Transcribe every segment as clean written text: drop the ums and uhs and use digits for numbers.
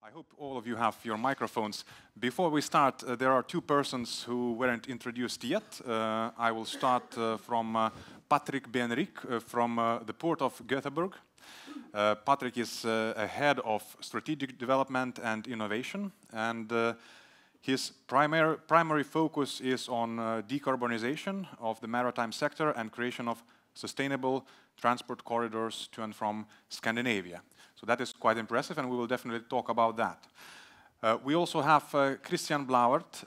I hope all of you have your microphones. Before we start, there are two persons who weren't introduced yet. I will start from Patrik Benrik from the Port of Gothenburg. Patrik is a head of strategic development and innovation, and his primary focus is on decarbonization of the maritime sector and creation of sustainable transport corridors to and from Scandinavia. So that is quite impressive, and we will definitely talk about that. We also have Christian Blauert.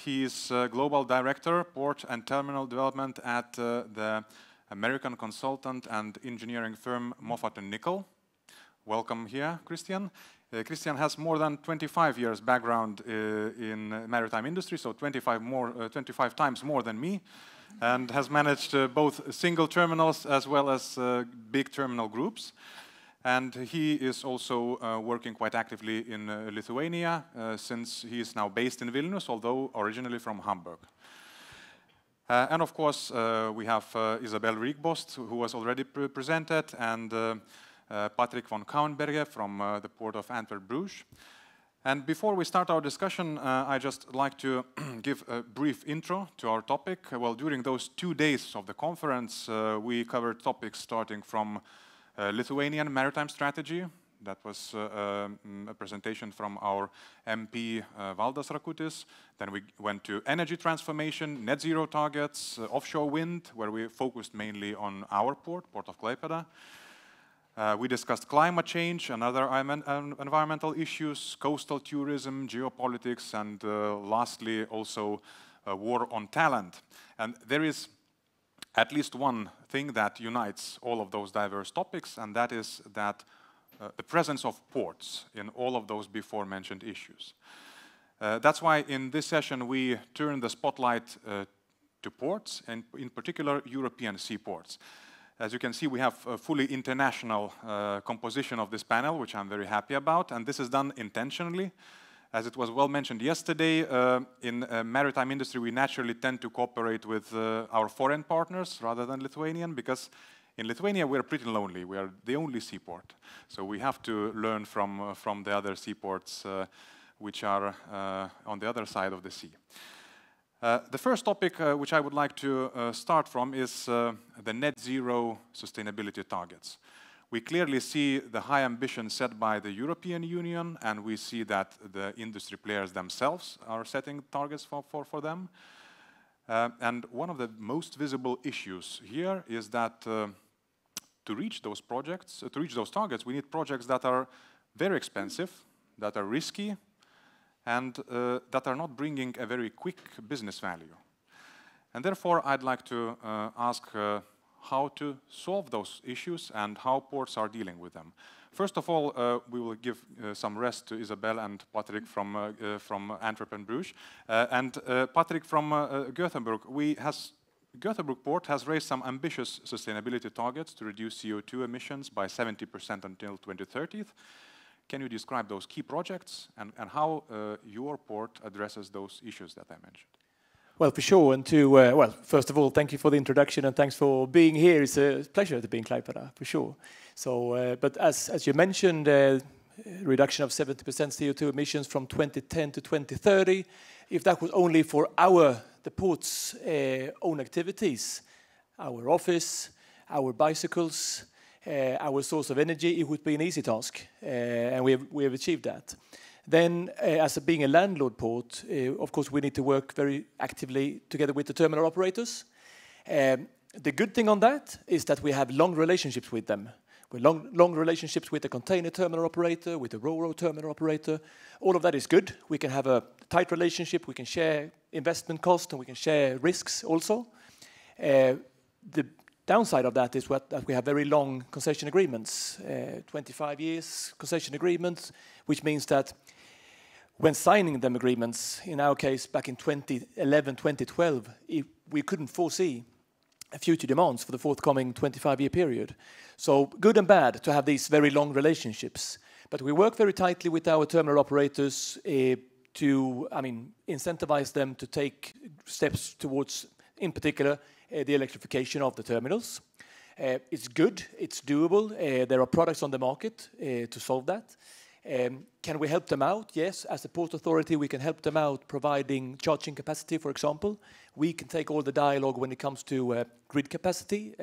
He is Global Director, Port and Terminal Development at the American consultant and engineering firm Moffatt and Nichol. Welcome here, Christian. Christian has more than 25 years background in maritime industry, so 25 times more than me, and has managed both single terminals as well as big terminal groups. And he is also working quite actively in Lithuania, since he is now based in Vilnius, although originally from Hamburg. And of course, we have Isabelle Ryckbost, who was already presented, and Patrik von Cauwenberghe from the Port of Antwerp, Brugges. And before we start our discussion, I just like to give a brief intro to our topic. Well, during those 2 days of the conference, we covered topics starting from Lithuanian maritime strategy. That was a presentation from our MP Valdas Rakutis. Then we went to energy transformation, net zero targets, offshore wind, where we focused mainly on our port of Klaipėda. We discussed climate change and other environmental issues, coastal tourism, geopolitics, and lastly also war on talent. And there is at least one thing that unites all of those diverse topics, and that is that the presence of ports in all of those before mentioned issues. That's why in this session we turn the spotlight to ports, and in particular European seaports. As you can see, we have a fully international composition of this panel, which I'm very happy about, and this is done intentionally. As it was well mentioned yesterday, in maritime industry we naturally tend to cooperate with our foreign partners rather than Lithuanian, because in Lithuania we're pretty lonely. We are the only seaport. So we have to learn from the other seaports which are on the other side of the sea. The first topic which I would like to start from is the net zero sustainability targets. We clearly see the high ambition set by the European Union, and we see that the industry players themselves are setting targets for them. And one of the most visible issues here is that to reach those targets, we need projects that are very expensive, that are risky, and that are not bringing a very quick business value. And therefore, I'd like to ask how to solve those issues and how ports are dealing with them. First of all, we will give some rest to Isabelle and Patrik from Antwerp and Brugges. And Patrik from Gothenburg, Gothenburg Port has raised some ambitious sustainability targets to reduce CO2 emissions by 70% until 2030. Can you describe those key projects and how your port addresses those issues that I mentioned? Well, for sure, and well, first of all, thank you for the introduction and thanks for being here. It's a pleasure to be in Klaipėda, for sure. So, but as you mentioned, reduction of 70% CO2 emissions from 2010 to 2030. If that was only for the port's own activities, our office, our bicycles, our source of energy, it would be an easy task, and we have achieved that. Then, as being a landlord port, of course, we need to work very actively together with the terminal operators. The good thing on that is that we have long relationships with them. Long relationships with the container terminal operator, with the ro-ro terminal operator. All of that is good. We can have a tight relationship. We can share investment costs and we can share risks also. The downside of that is that we have very long concession agreements, 25 years concession agreements, which means that when signing them agreements, in our case back in 2011, 2012, we couldn't foresee future demands for the forthcoming 25-year period. So good and bad to have these very long relationships. But we work very tightly with our terminal operators to incentivize them to take steps towards, in particular, the electrification of the terminals. It's good, it's doable. There are products on the market to solve that. Can we help them out? Yes, as a port authority, we can help them out providing charging capacity, for example. We can take all the dialogue when it comes to grid capacity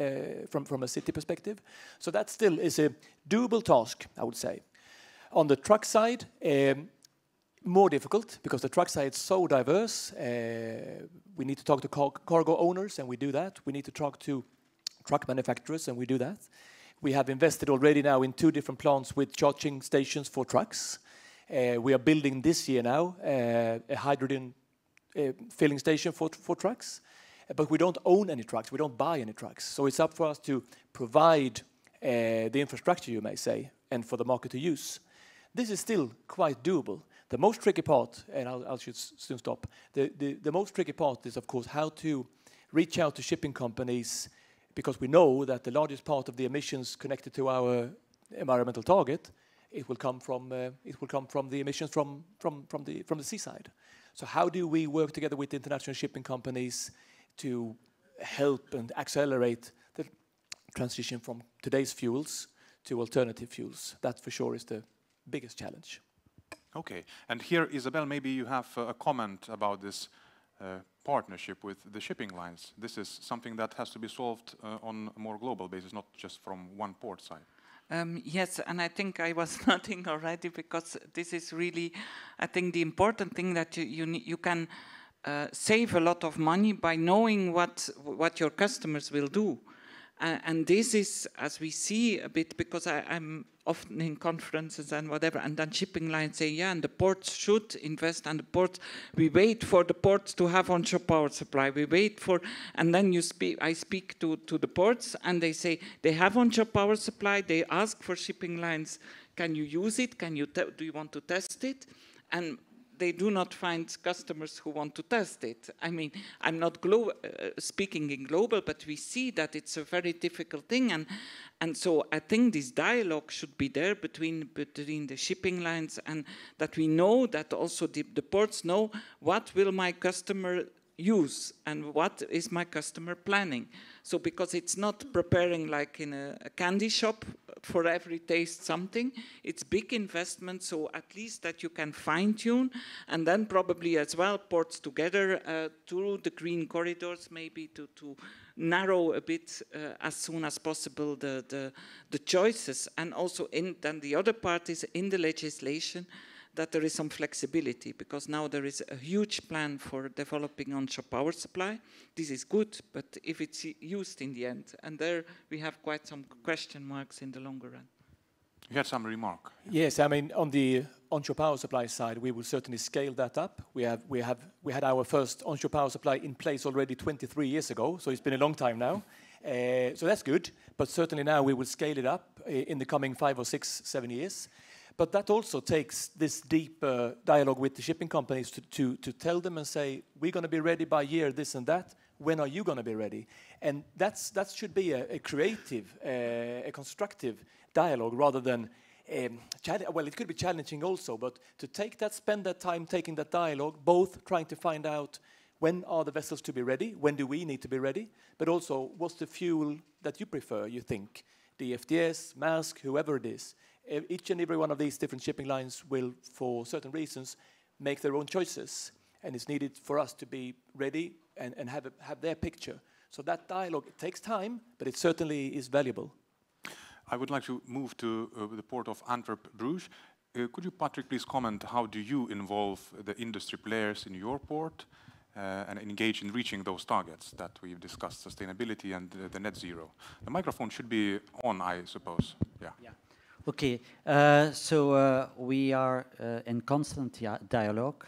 from a city perspective. So that still is a doable task, I would say. On the truck side, more difficult because the truck side is so diverse. We need to talk to cargo owners, and we do that. We need to talk to truck manufacturers, and we do that. We have invested already now in 2 different plants with charging stations for trucks. We are building this year now a hydrogen filling station for trucks. But we don't own any trucks. We don't buy any trucks. So it's up for us to provide the infrastructure, you may say, and for the market to use. This is still quite doable. The most tricky part, and I should soon stop, the most tricky part is, of course, how to reach out to shipping companies, because we know that the largest part of the emissions connected to our environmental target, it will come from the emissions from the seaside. So how do we work together with international shipping companies to help and accelerate the transition from today's fuels to alternative fuels? That for sure is the biggest challenge. Okay, and here, Isabelle, maybe you have a comment about this partnership with the shipping lines. This is something that has to be solved on a more global basis, not just from one port side. Yes, and I think I was nodding already, because this is really, I think, the important thing, that you can save a lot of money by knowing what your customers will do. And this is, as we see a bit, because I'm often in conferences and whatever, and then shipping lines say, yeah, and the ports should invest, and the ports, we wait for the ports to have onshore power supply, we wait for, and then I speak to the ports, and they say, they have onshore power supply, they ask for shipping lines, can you use it, do you want to test it? And they do not find customers who want to test it. I mean, I'm not speaking in global, but we see that it's a very difficult thing. And so I think this dialogue should be there between the shipping lines, and that we know that also the ports know what will my customer use and what is my customer planning. So because it's not preparing like in a candy shop for every taste something, it's big investment, so at least that you can fine tune, and then probably as well ports together through the green corridors, maybe to narrow a bit as soon as possible the choices. And also then the other part is in the legislation, that there is some flexibility, because now there is a huge plan for developing onshore power supply. This is good, but if it's used in the end, and there we have quite some question marks in the longer run. You had some remark. Yes, I mean, on the onshore power supply side, we will certainly scale that up. We had our first onshore power supply in place already 23 years ago, so it's been a long time now. So that's good, but certainly now we will scale it up in the coming 5 or 6, 7 years. But that also takes this deep dialogue with the shipping companies to tell them and say, we're going to be ready by year this and that. When are you going to be ready? And that should be a creative, a constructive dialogue, rather than, well, it could be challenging also, but to take that, spend that time taking that dialogue, both trying to find out when are the vessels to be ready, when do we need to be ready, but also what's the fuel that you prefer, you think, DFDS, Maersk, whoever it is. Each and every one of these different shipping lines will, for certain reasons, make their own choices. And it's needed for us to be ready and have their picture. So that dialogue, it takes time, but it certainly is valuable. I would like to move to the port of Antwerp, Brugges. Could you, Patrik, please comment, how do you involve the industry players in your port and engage in reaching those targets that we've discussed, sustainability and the net zero? The microphone should be on, I suppose. Yeah. Okay, so we are in constant dialogue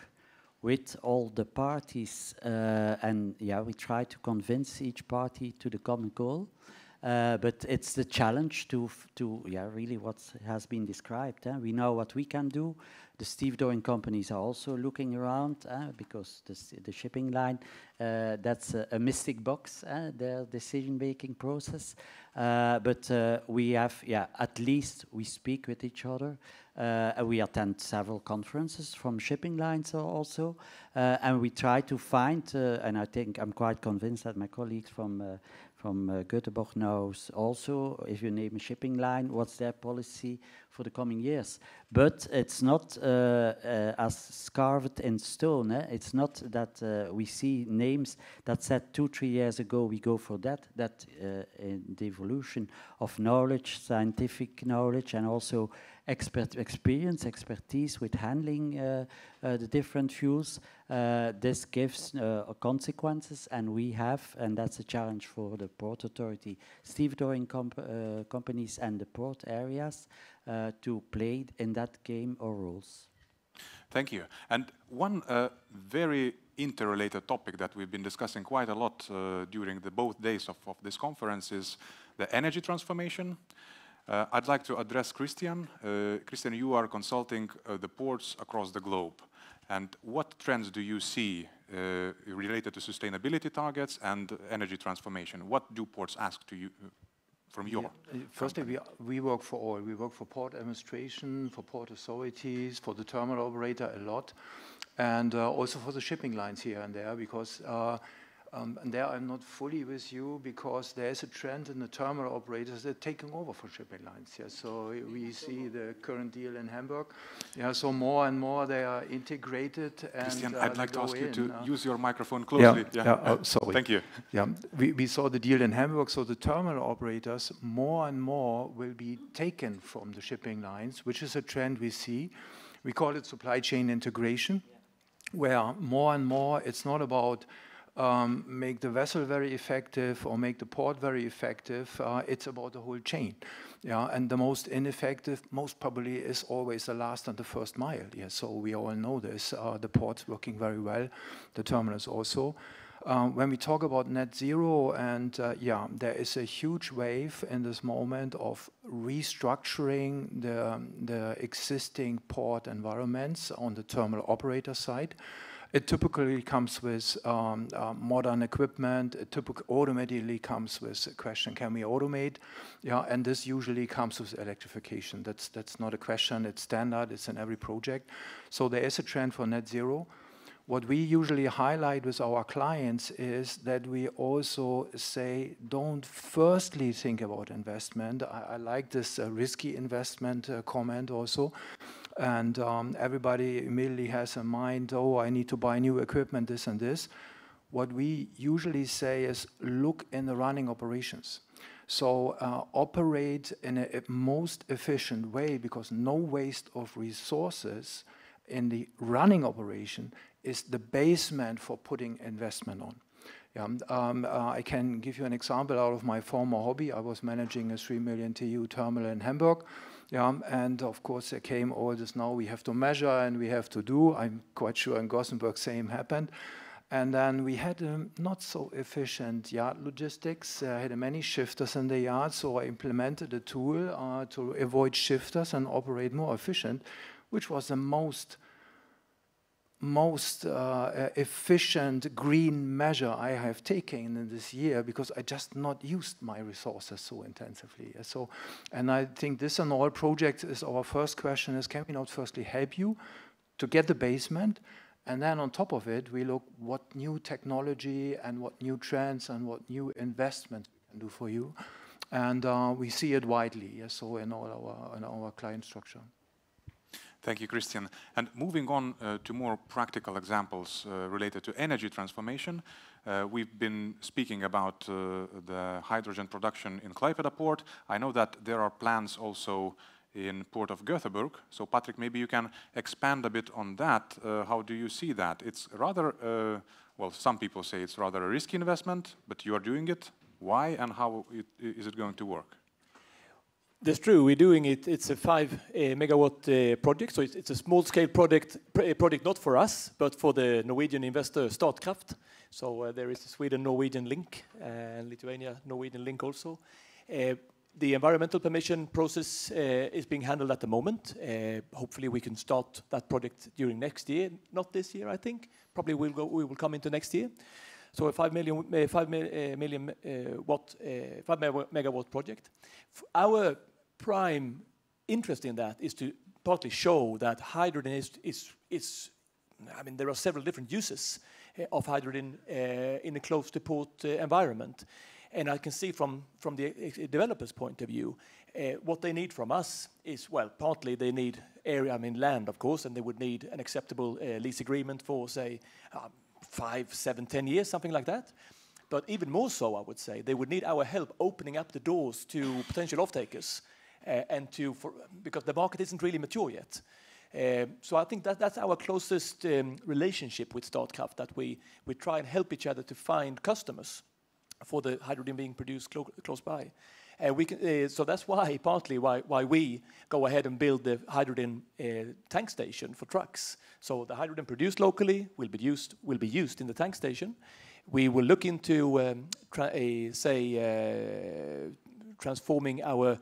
with all the parties, and yeah, we try to convince each party to the common goal. But it's the challenge to really what has been described. We know what we can do. The stevedoring companies are also looking around because the shipping line, that's a mystic box, their decision-making process. But we have, at least we speak with each other. We attend several conferences from shipping lines also, and we try to find, and I think I'm quite convinced that my colleagues from from Gothenburg knows also, if you name a shipping line, what's their policy for the coming years. But it's not as carved in stone. It's not that we see names that said 2-3 years ago we go for that. That in the evolution of knowledge, scientific knowledge, and also expertise with handling the different fuels, this gives consequences, and we have, and that's a challenge for the Port Authority, stevedoring companies and the port areas to play in that game or rules. Thank you. And one very interrelated topic that we've been discussing quite a lot during the both days of this conference is the energy transformation. I'd like to address Christian. Christian, you are consulting the ports across the globe. And what trends do you see related to sustainability targets and energy transformation? What do ports ask to you from your Firstly, we work for all. We work for port administration, for port authorities, for the terminal operator a lot, and also for the shipping lines here and there, because and there I'm not fully with you, because there is a trend in the terminal operators that are taking over for shipping lines. Yeah, so we see the current deal in Hamburg. Yeah, so more and more they are integrated. And Christian, I'd like to ask you to use your microphone closely. Sorry. Thank you. Yeah, we saw the deal in Hamburg. So the terminal operators more and more will be taken from the shipping lines, which is a trend we see. We call it supply chain integration, where more and more it's not about make the vessel very effective or make the port very effective. It's about the whole chain. Yeah, and the most ineffective, most probably, is always the last and the first mile. Yeah, so we all know this. The port's working very well, the terminals also. When we talk about net zero, and there is a huge wave in this moment of restructuring the existing port environments on the terminal operator side. It typically comes with modern equipment. It typically automatically comes with a question, can we automate? Yeah, and this usually comes with electrification. That's not a question, it's standard, it's in every project. So there is a trend for net zero. What we usually highlight with our clients is that we also say, don't firstly think about investment. I like this risky investment comment also. And everybody immediately has in mind, oh, I need to buy new equipment, this and this. What we usually say is look in the running operations. So operate in a most efficient way, because no waste of resources in the running operation is the basement for putting investment on. I can give you an example out of my former hobby. I was managing a 3 million TEU terminal in Hamburg. And of course there came all this, now we have to measure and we have to do. I'm quite sure in Gothenburg same happened. And then we had a not so efficient yard logistics. I had many shifters in the yard, so I implemented a tool to avoid shifters and operate more efficient, which was the most efficient green measure I have taken in this year, because I just not used my resources so intensively. So, and I think this in all projects is our first question is, can we not firstly help you to get the basement? And then on top of it, we look what new technology and what new trends and what new investments we can do for you. And we see it widely, so in all our client structure. Thank you, Christian. And moving on to more practical examples related to energy transformation, we've been speaking about the hydrogen production in Klaipėda port. I know that there are plans also in Port of Gothenburg. So, Patrik, maybe you can expand a bit on that. How do you see that? It's rather, well, some people say it's rather a risky investment, but you are doing it. Why and how is it going to work? That's true. We're doing it. It's a 5 megawatt project, so it's a small-scale project not for us, but for the Norwegian investor Statkraft. So there is a Sweden-Norwegian link, and Lithuania-Norwegian link also. The environmental permission process is being handled at the moment. Hopefully, we can start that project during next year. Not this year, I think. Probably we will come into next year. So a 5 megawatt project. Our prime interest in that is to partly show that hydrogen is I mean, there are several different uses of hydrogen in a close-to-port environment. And I can see from the developer's point of view, what they need from us is, well, partly they need area, I mean land, of course, and they would need an acceptable lease agreement for, say, 5, 7, 10 years, something like that. But even more so, I would say, they would need our help opening up the doors to potential off-takers, because the market isn't really mature yet. So I think that's our closest relationship with Statkraft, that we try and help each other to find customers for the hydrogen being produced close by. So that's partly why we go ahead and build the hydrogen tank station for trucks. So the hydrogen produced locally will be used in the tank station. We will look into transforming our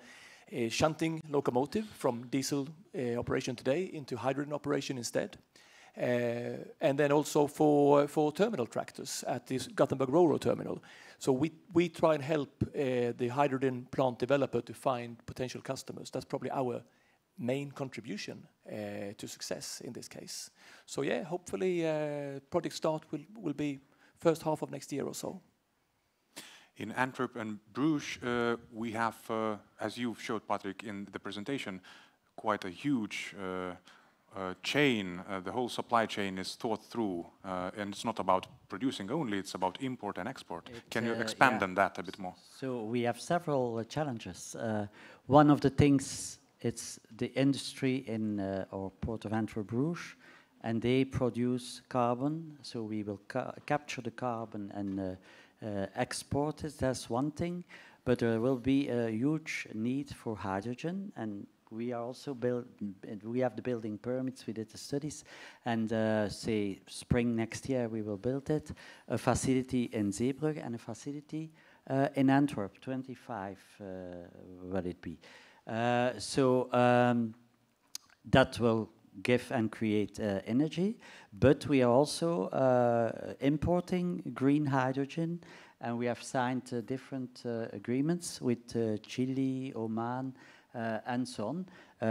shunting locomotive from diesel operation today into hydrogen operation instead. And then also for terminal tractors at this Gothenburg Railroad terminal. So we try and help the hydrogen plant developer to find potential customers. That's probably our main contribution to success in this case. So yeah, hopefully project start will be first half of next year or so. In Antwerp and Bruges, we have, as you showed, Patrik, in the presentation, quite a huge chain. The whole supply chain is thought through, and it's not about producing only, it's about import and export. Can you expand on that a bit more? So we have several challenges. One of the things, it's the industry in our Port of Antwerp, Bruges, and they produce carbon, so we will capture the carbon and export it. That's one thing, but there will be a huge need for hydrogen, and we are also we have the building permits, we did the studies, and say spring next year we will build it, a facility in Zeebrugge and a facility in Antwerp, 25 will it be. That will give and create energy, but we are also importing green hydrogen, and we have signed different agreements with Chile, Oman, and so on,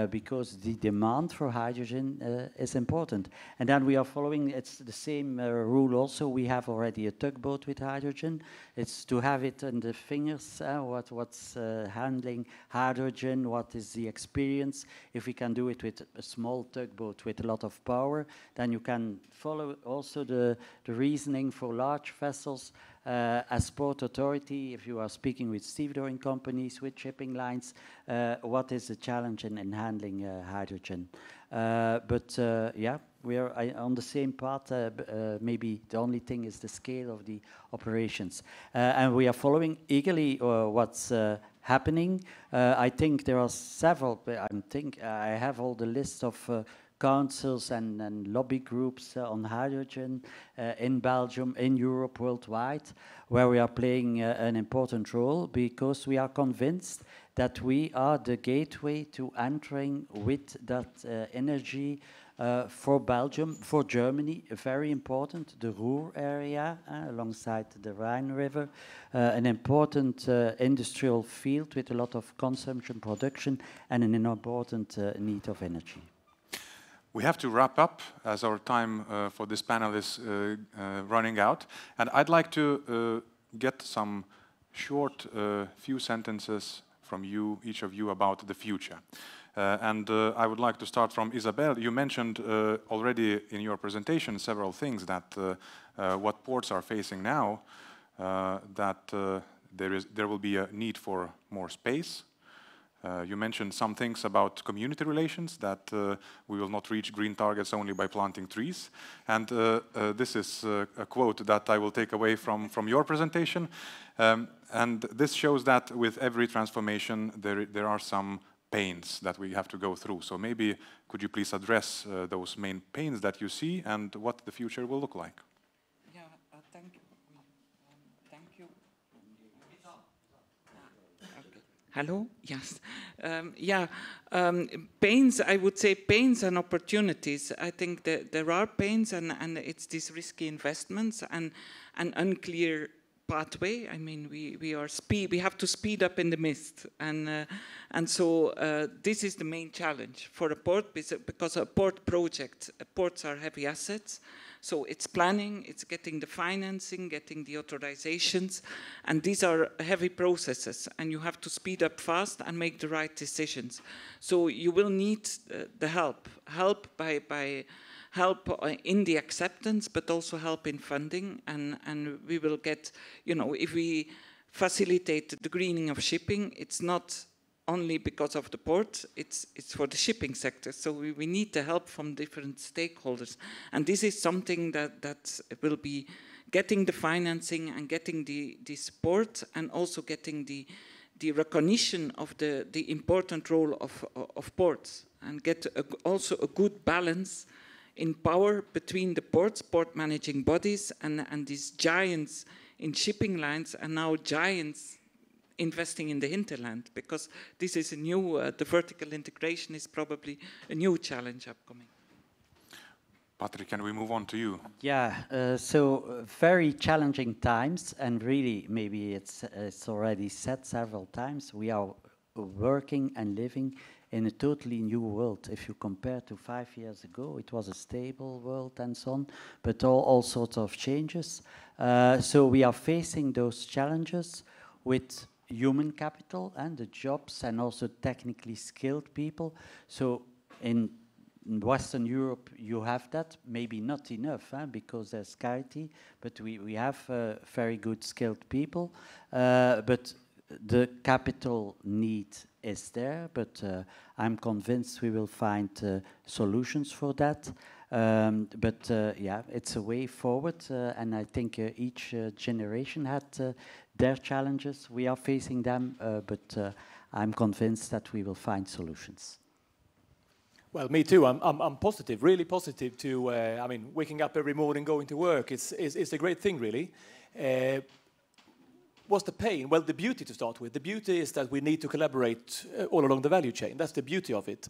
because the demand for hydrogen is important. And then we are following, it's the same rule also, we have already a tugboat with hydrogen. It's to have it in the fingers, what's handling hydrogen, what is the experience. If we can do it with a small tugboat with a lot of power, then you can follow also the reasoning for large vessels. As Port Authority, if you are speaking with stevedoring companies, with shipping lines, what is the challenge in handling hydrogen? Yeah, we are on the same path. Maybe the only thing is the scale of the operations. And we are following eagerly what's happening. I think there are several, I have all the list of councils and lobby groups on hydrogen in Belgium, in Europe, worldwide, where we are playing an important role, because we are convinced that we are the gateway to entering with that energy for Belgium, for Germany, very important, the Ruhr area alongside the Rhine River, an important industrial field with a lot of consumption, production, and an important need of energy. We have to wrap up as our time for this panel is running out. And I'd like to get some short few sentences from you, each of you, about the future. I would like to start from Isabelle. You mentioned already in your presentation several things that what ports are facing now, that there will be a need for more space. You mentioned some things about community relations, that we will not reach green targets only by planting trees. And this is a quote that I will take away from your presentation. And this shows that with every transformation, there are some pains that we have to go through. So maybe could you please address those main pains that you see and what the future will look like? Yeah, thank you. Thank you. Okay. Hello? Yes. Pains, I would say pains and opportunities. I think that there are pains, and it's these risky investments and an unclear pathway. I mean, we have to speed up in the mist, and so this is the main challenge for a port, because a port project, ports are heavy assets, So it's planning, it's getting the financing, getting the authorizations, and these are heavy processes, and you have to speed up fast and make the right decisions. So you will need the help by help in the acceptance, but also help in funding, and we will get, you know, if we facilitate the greening of shipping, it's not only because of the port, it's for the shipping sector. So we need the help from different stakeholders. And this is something that will be getting the financing and getting the support, and also getting the recognition of the important role of ports, and get also a good balance in power between the ports, port managing bodies, and these giants in shipping lines, and now giants investing in the hinterland, because this is a new, the vertical integration is probably a new challenge upcoming. Patrik, can we move on to you? Yeah, so very challenging times, and really, maybe it's already said several times, we are working and living in a totally new world. If you compare to 5 years ago, it was a stable world and so on, but all sorts of changes. So we are facing those challenges with human capital and the jobs, and also technically skilled people. So in Western Europe you have that, maybe not enough, because there's scarcity, but we have very good skilled people, but the capital need is there, but I'm convinced we will find solutions for that. But yeah, it's a way forward, and I think each generation had their challenges. We are facing them, but I'm convinced that we will find solutions. Well, me too. I'm positive, really positive to. I mean, waking up every morning, going to work, it's a great thing, really. What's the pain? Well, the beauty to start with. The beauty is that we need to collaborate all along the value chain. That's the beauty of it.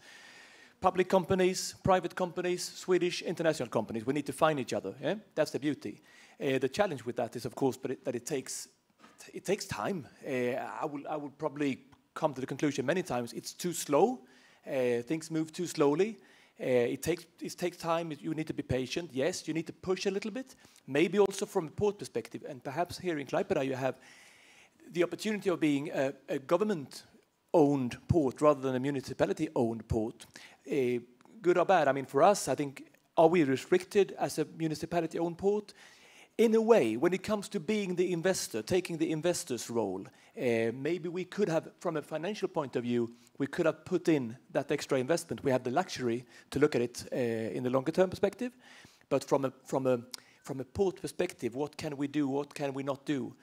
Public companies, private companies, Swedish, international companies. We need to find each other. Yeah? That's the beauty. The challenge with that is, of course, that it takes time. I will probably come to the conclusion many times. It's too slow. Things move too slowly. It takes time. You need to be patient. Yes, you need to push a little bit. Maybe also from a port perspective, and perhaps here in Klaipėda you have the opportunity of being a government-owned port rather than a municipality-owned port. Good or bad? I mean, for us, I think, are we restricted as a municipality-owned port? In a way, when it comes to being the investor, taking the investor's role, maybe we could have, from a financial point of view, we could have put in that extra investment. We have the luxury to look at it in the longer-term perspective. But from a port perspective, what can we do? What can we not do?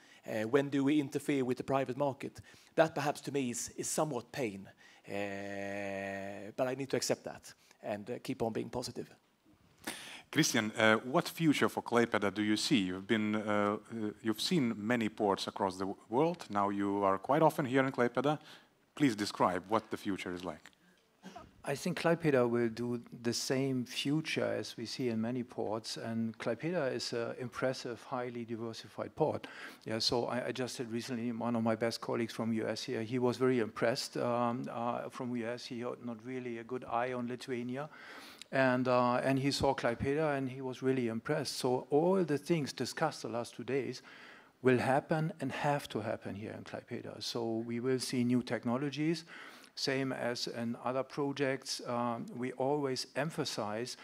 When do we interfere with the private market? That perhaps to me is somewhat pain. But I need to accept that and keep on being positive. Christian, what future for Klaipėda do you see? You've seen many ports across the world. Now you are quite often here in Klaipėda. Please describe what the future is like. I think Klaipėda will do the same future as we see in many ports, and Klaipėda is an impressive, highly diversified port. Yeah, so I just had recently one of my best colleagues from US here. He was very impressed from US. He had not really a good eye on Lithuania, and he saw Klaipėda and he was really impressed. So all the things discussed the last 2 days will happen and have to happen here in Klaipėda. So we will see new technologies. Same as in other projects, we always emphasize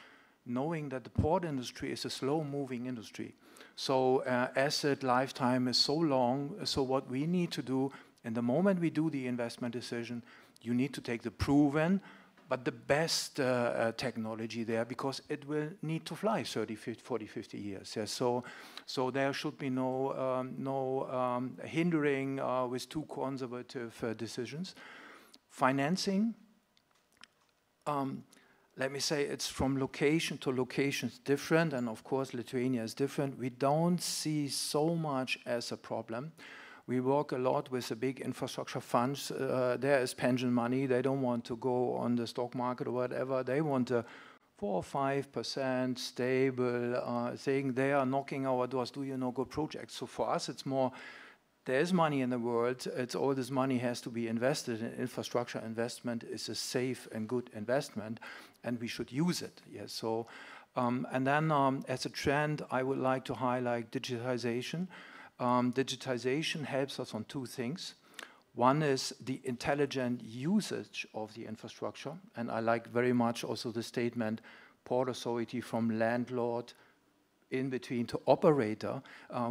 knowing that the port industry is a slow-moving industry. So asset lifetime is so long, so what we need to do, in the moment we do the investment decision, you need to take the proven, but the best technology there, because it will need to fly 30, 40, 50 years. Yeah, so there should be no hindering with too conservative decisions. Financing, let me say it's from location to location different, and of course Lithuania is different. We don't see so much as a problem. We work a lot with the big infrastructure funds. There is pension money. They don't want to go on the stock market or whatever. They want a 4 or 5% stable thing. They are knocking our doors. Do you know good projects? So for us, it's more. There is money in the world. It's all this money has to be invested in infrastructure. Investment is a safe and good investment, and we should use it. Yes. So And then as a trend, I would like to highlight digitization. Digitization helps us on two things. One is the intelligent usage of the infrastructure, and I like very much also the statement, Port Authority from landlord in between to operator.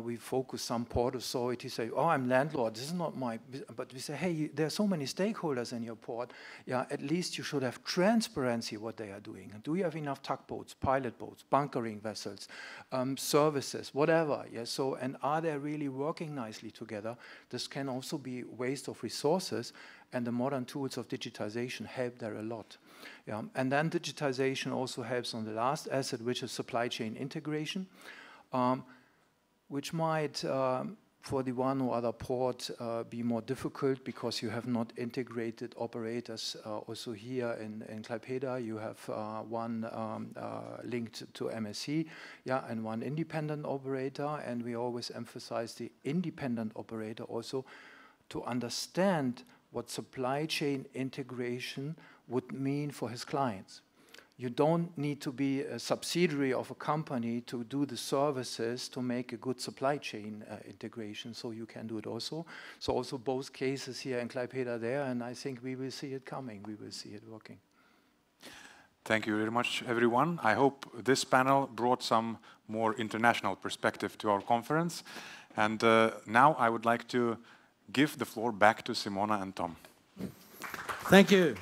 We focus some Port Authority say, oh, I'm landlord, this is not my, but we say, hey, there are so many stakeholders in your port. Yeah, at least you should have transparency what they are doing. Do you have enough tugboats, pilot boats, bunkering vessels, services, whatever? Yeah, so, and are they really working nicely together? This can also be waste of resources, and the modern tools of digitization help there a lot. Yeah. And then digitization also helps on the last asset, which is supply chain integration, which might, for the one or other port, be more difficult because you have not integrated operators. Also here in Klaipėda, you have one linked to MSC, yeah, and one independent operator, and we always emphasize the independent operator also to understand what supply chain integration would mean for his clients. You don't need to be a subsidiary of a company to do the services to make a good supply chain integration, so you can do it also. So also both cases here in Klaipėda there, and I think we will see it coming, we will see it working. Thank you very much, everyone. I hope this panel brought some more international perspective to our conference. And now I would like to give the floor back to Simona and Tom. Thank you.